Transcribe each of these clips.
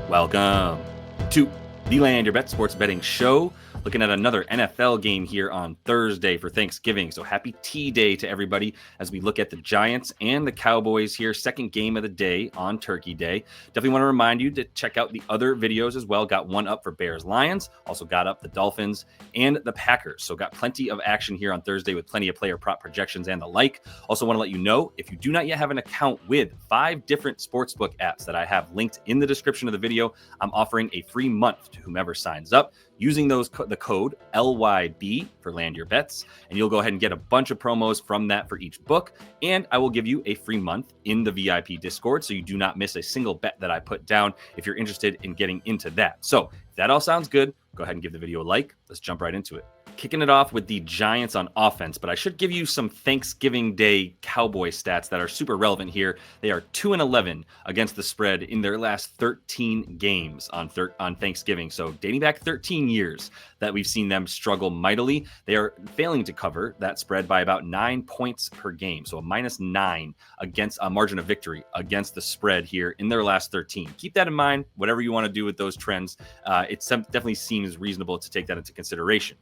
Welcome to the Land Your Bet Sports Betting Show. Looking at another NFL game here on Thursday for Thanksgiving. So happy T-Day to everybody as we look at the Giants and the Cowboys here. Second game of the day on Turkey Day. Definitely want to remind you to check out the other videos as well. Got one up for Bears-Lions. Also got up the Dolphins and the Packers. So got plenty of action here on Thursday with plenty of player prop projections and the like. Also want to let you know, if you do not yet have an account with 5 different sportsbook apps that I have linked in the description of the video, I'm offering a free month to whomever signs up using the code LYB for Land Your Bets, and you'll go ahead and get a bunch of promos from that for each book, and I will give you a free month in the VIP Discord so you do not miss a single bet that I put down if you're interested in getting into that. So if that all sounds good, go ahead and give the video a like. Let's jump right into it. Kicking it off with the Giants on offense, but I should give you some Thanksgiving Day Cowboy stats that are super relevant here. They are 2-11 against the spread in their last 13 games on Thanksgiving. So dating back 13 years that we've seen them struggle mightily. They are failing to cover that spread by about 9 points per game. So a -9 against a margin of victory against the spread here in their last 13. Keep that in mind, whatever you want to do with those trends. It definitely seems reasonable to take that into consideration.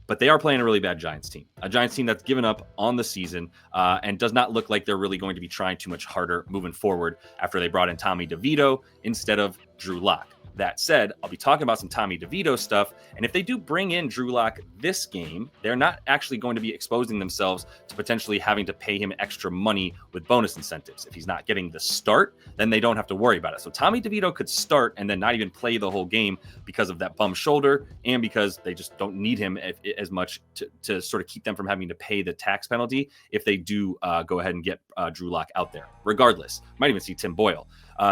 But they are playing a really bad Giants team, a Giants team that's given up on the season and does not look like they're really going to be trying too much harder moving forward after they brought in Tommy DeVito instead of Drew Lock. That said, I'll be talking about some Tommy DeVito stuff. And if they do bring in Drew Lock this game, they're not actually going to be exposing themselves to potentially having to pay him extra money with bonus incentives. If he's not getting the start, then they don't have to worry about it. So Tommy DeVito could start and then not even play the whole game because of that bum shoulder and because they just don't need him as much to sort of keep them from having to pay the tax penalty if they do go ahead and get Drew Lock out there. Regardless, might even see Tim Boyle.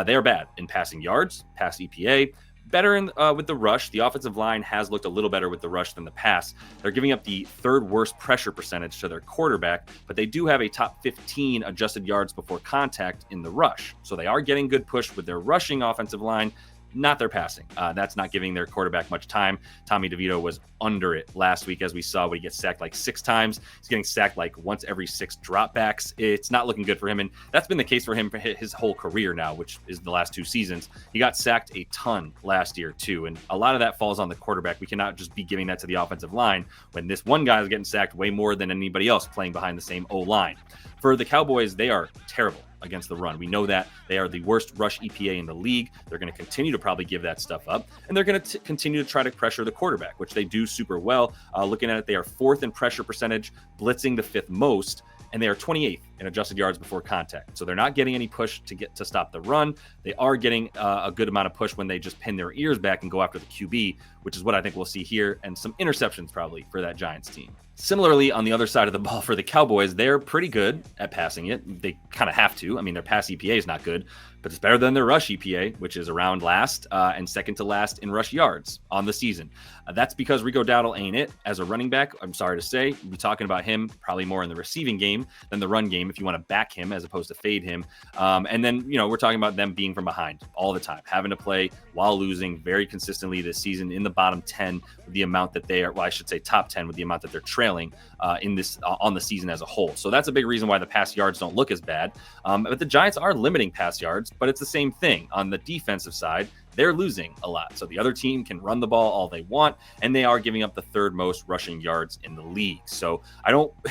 They are bad in passing yards, pass EPA, better with the rush. The offensive line has looked a little better with the rush than the pass. They're giving up the 3rd worst pressure percentage to their quarterback, but they do have a top 15 adjusted yards before contact in the rush. So they are getting good push with their rushing offensive line, not their passing. That's not giving their quarterback much time. Tommy DeVito was under it last week, as we saw, when he gets sacked like 6 times. He's getting sacked like once every 6 dropbacks. It's not looking good for him, and that's been the case for him for his whole career now, which is the last 2 seasons. He got sacked a ton last year too, and a lot of that falls on the quarterback. We cannot just be giving that to the offensive line when this one guy is getting sacked way more than anybody else playing behind the same O-line. For the Cowboys, they are terrible against the run. We know that they are the worst rush EPA in the league. They're going to continue to probably give that stuff up, and they're going to continue to try to pressure the quarterback, which they do super well. Looking at it, they are 4th in pressure percentage, blitzing the 5th most, and they are 28th in adjusted yards before contact. So they're not getting any push to stop the run. They are getting a good amount of push when they just pin their ears back and go after the QB, which is what I think we'll see here, and some interceptions probably for that Giants team. Similarly, on the other side of the ball for the Cowboys, they're pretty good at passing it. They kind of have to. I mean, their pass EPA is not good, but it's better than their rush EPA, which is around last and second to last in rush yards on the season. That's because Rico Dowdle ain't it as a running back. I'm sorry to say, we'll be talking about him probably more in the receiving game than the run game if you want to back him as opposed to fade him. And then, we're talking about them being from behind all the time, having to play while losing very consistently this season in the bottom 10 with the amount that they are, well, I should say top 10 with the amount that they're trailing in this on the season as a whole. So that's a big reason why the pass yards don't look as bad. But the Giants are limiting pass yards, but it's the same thing on the defensive side. They're losing a lot. So the other team can run the ball all they want, and they are giving up the 3rd most rushing yards in the league. So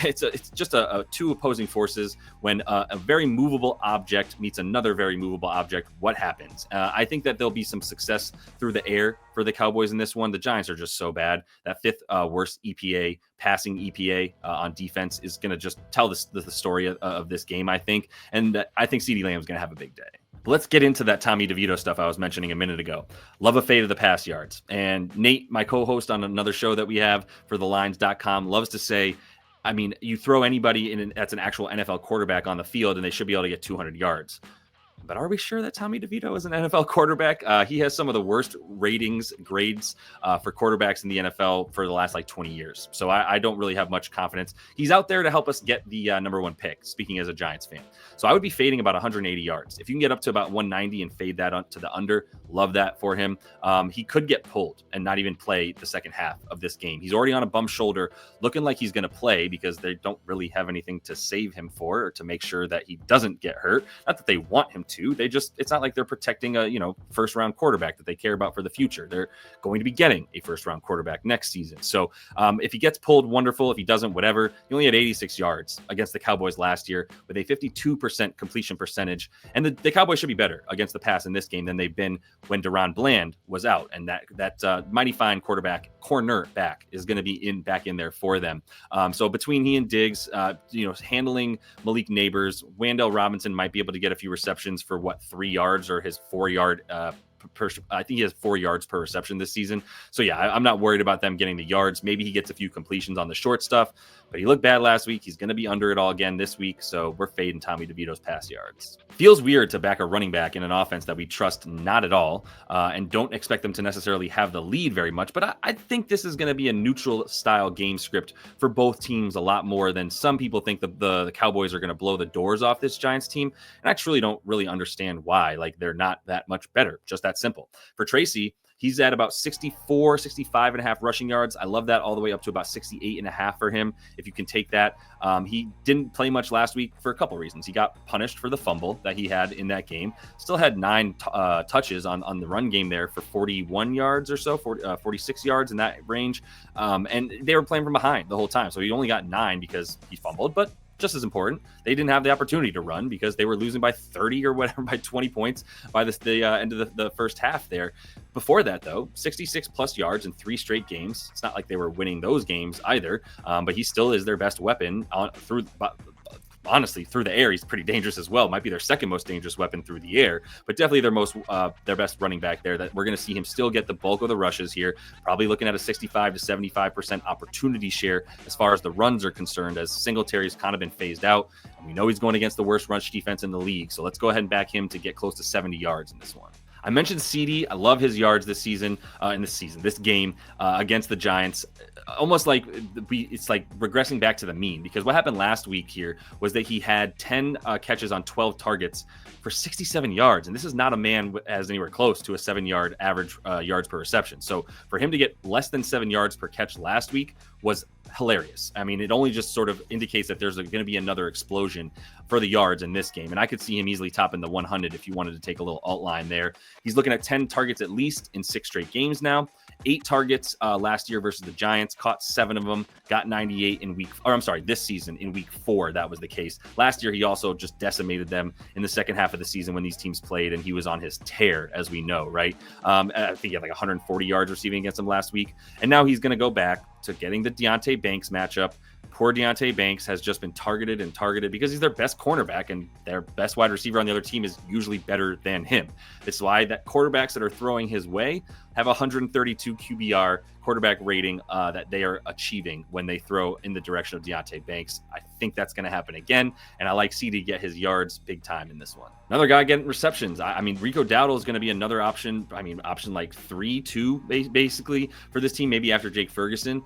it's just a 2 opposing forces. When a very movable object meets another very movable object, what happens? I think that there'll be some success through the air for the Cowboys in this one. The Giants are just so bad. That 5th worst EPA, passing EPA on defense is going to just tell the story of this game, I think. And I think CeeDee Lamb is going to have a big day. But let's get into that Tommy DeVito stuff I was mentioning a minute ago. Love a fade of the pass yards. And Nate, my co-host on another show that we have for thelines.com, loves to say, I mean, you throw anybody that's an actual NFL quarterback on the field and they should be able to get 200 yards. But are we sure that Tommy DeVito is an NFL quarterback? He has some of the worst grades for quarterbacks in the NFL for the last 20 years. So I don't really have much confidence. He's out there to help us get the #1 pick, speaking as a Giants fan. So I would be fading about 180 yards. If you can get up to about 190 and fade that to the under, love that for him. He could get pulled and not even play the second half of this game. He's already on a bum shoulder, looking like he's going to play because they don't really have anything to save him for or to make sure that he doesn't get hurt. Not that they want him to. It's not like they're protecting a, first round quarterback that they care about for the future. They're going to be getting a first round quarterback next season. So if he gets pulled, wonderful. If he doesn't, whatever. He only had 86 yards against the Cowboys last year with a 52% completion percentage. And the Cowboys should be better against the pass in this game than they've been when Deron Bland was out. And that mighty fine cornerback is going to be back in there for them. So between he and Diggs, handling Malik Neighbors, Wandale Robinson might be able to get a few receptions for 3 yards or his 4-yard I think he has 4 yards per reception this season. So yeah, I'm not worried about them getting the yards. Maybe he gets a few completions on the short stuff, but he looked bad last week. He's going to be under it all again this week. So we're fading Tommy DeVito's pass yards. Feels weird to back a running back in an offense that we trust not at all, and don't expect them to necessarily have the lead very much. But I think this is going to be a neutral style game script for both teams a lot more than some people think the Cowboys are going to blow the doors off this Giants team. And I truly don't really understand why. Like, they're not that much better. Just that simple. For Tracy, he's at about 65 and a half rushing yards. I love that, all the way up to about 68 and a half for him, if you can take that. He didn't play much last week for a couple reasons. He got punished for the fumble that he had in that game. Still had 9 touches on the run game there for 41 yards or so, 46 yards in that range. And they were playing from behind the whole time. So he only got 9 because he fumbled, but just as important, they didn't have the opportunity to run because they were losing by 30 or whatever, by 20 points by the end of the first half there. Before that, though, 66 plus yards in 3 straight games. It's not like they were winning those games either, but he still is their best weapon honestly, through the air. He's pretty dangerous as well. Might be their second most dangerous weapon through the air, but definitely their best running back there. That we're going to see him still get the bulk of the rushes here. Probably looking at a 65 to 75% opportunity share as far as the runs are concerned, as Singletary's kind of been phased out. And we know he's going against the worst rush defense in the league. So let's go ahead and back him to get close to 70 yards in this one. I mentioned CD. I love his yards this season, this game against the Giants. Almost like it's like regressing back to the mean, because what happened last week here was that he had 10 catches on 12 targets for 67 yards. And this is not a man as anywhere close to a 7-yard average yards per reception. So for him to get less than 7 yards per catch last week was hilarious. I mean, it only just sort of indicates that there's going to be another explosion for the yards in this game. And I could see him easily topping the 100 if you wanted to take a little alt line there. He's looking at 10 targets at least in 6 straight games now. 8 targets last year versus the Giants, caught 7 of them, got 98 this season in week 4. That was the case. Last year, he also just decimated them in the second half of the season when these teams played, and he was on his tear, as we know, right? I think he had like 140 yards receiving against them last week. And now he's going to go back to getting the Deonte Banks matchup. Poor Deonte Banks has just been targeted because he's their best cornerback, and their best wide receiver on the other team is usually better than him. It's why that quarterbacks that are throwing his way have 132 QBR quarterback rating that they are achieving when they throw in the direction of Deonte Banks. I think that's going to happen again, and I like CD to get his yards big time in this one. Another guy getting receptions. I mean, Rico Dowdle is going to be another option. I mean, option like 3-2 basically for this team, maybe after Jake Ferguson.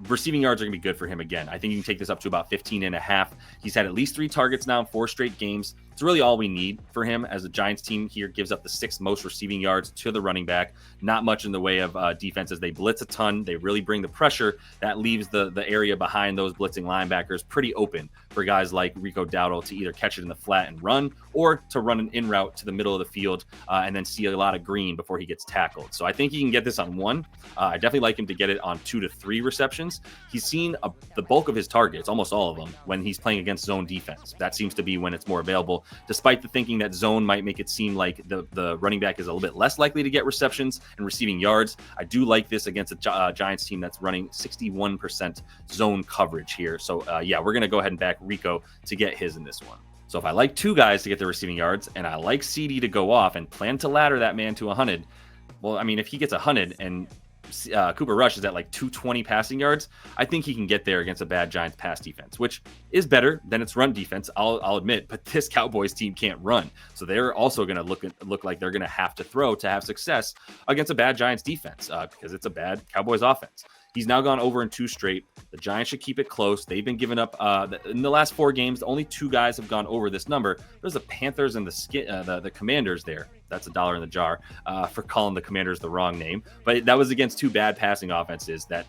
Receiving yards are going to be good for him again. I think you can take this up to about 15 and a half. He's had at least 3 targets now in 4 straight games. It's really all we need for him, as the Giants team here gives up the 6th most receiving yards to the running back. Not much in the way of defenses. They blitz a ton. They really bring the pressure. That leaves the area behind those blitzing linebackers pretty open for guys like Rico Dowdle to either catch it in the flat and run, or to run an in route to the middle of the field and then see a lot of green before he gets tackled. So I think he can get this on 1. I definitely like him to get it on 2 to 3 receptions. He's seen the bulk of his targets, almost all of them, when he's playing against zone defense. That seems to be when it's more available, despite the thinking that zone might make it seem like the running back is a little bit less likely to get receptions and receiving yards. I do like this against a Giants team that's running 61% zone coverage here. So yeah, we're going to go ahead and back Rico to get his in this one. So if I like 2 guys to get their receiving yards, and I like CD to go off and plan to ladder that man to 100, well, I mean, if he gets 100 and Cooper Rush is at like 220 passing yards, I think he can get there against a bad Giants pass defense, which is better than its run defense, I'll admit, but this Cowboys team can't run. So they're also going to look like they're going to have to throw to have success against a bad Giants defense because it's a bad Cowboys offense. He's now gone over in 2 straight. The Giants should keep it close. They've been giving up in the last 4 games. Only 2 guys have gone over this number. There's the Panthers and the Commanders there. That's $1 in the jar for calling the Commanders the wrong name. But that was against 2 bad passing offenses bad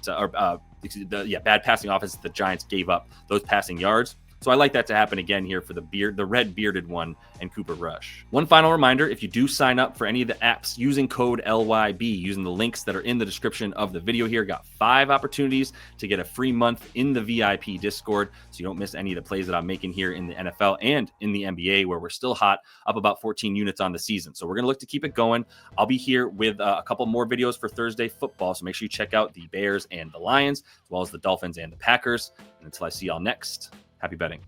passing offenses the Giants gave up those passing yards. So I like that to happen again here for the red bearded one and Cooper Rush. One final reminder, if you do sign up for any of the apps using code LYB, using the links that are in the description of the video here, got 5 opportunities to get a free month in the VIP Discord, so you don't miss any of the plays that I'm making here in the NFL and in the NBA, where we're still hot, up about 14 units on the season. So we're going to look to keep it going. I'll be here with a couple more videos for Thursday football, so make sure you check out the Bears and the Lions, as well as the Dolphins and the Packers. And until I see y'all next, happy betting.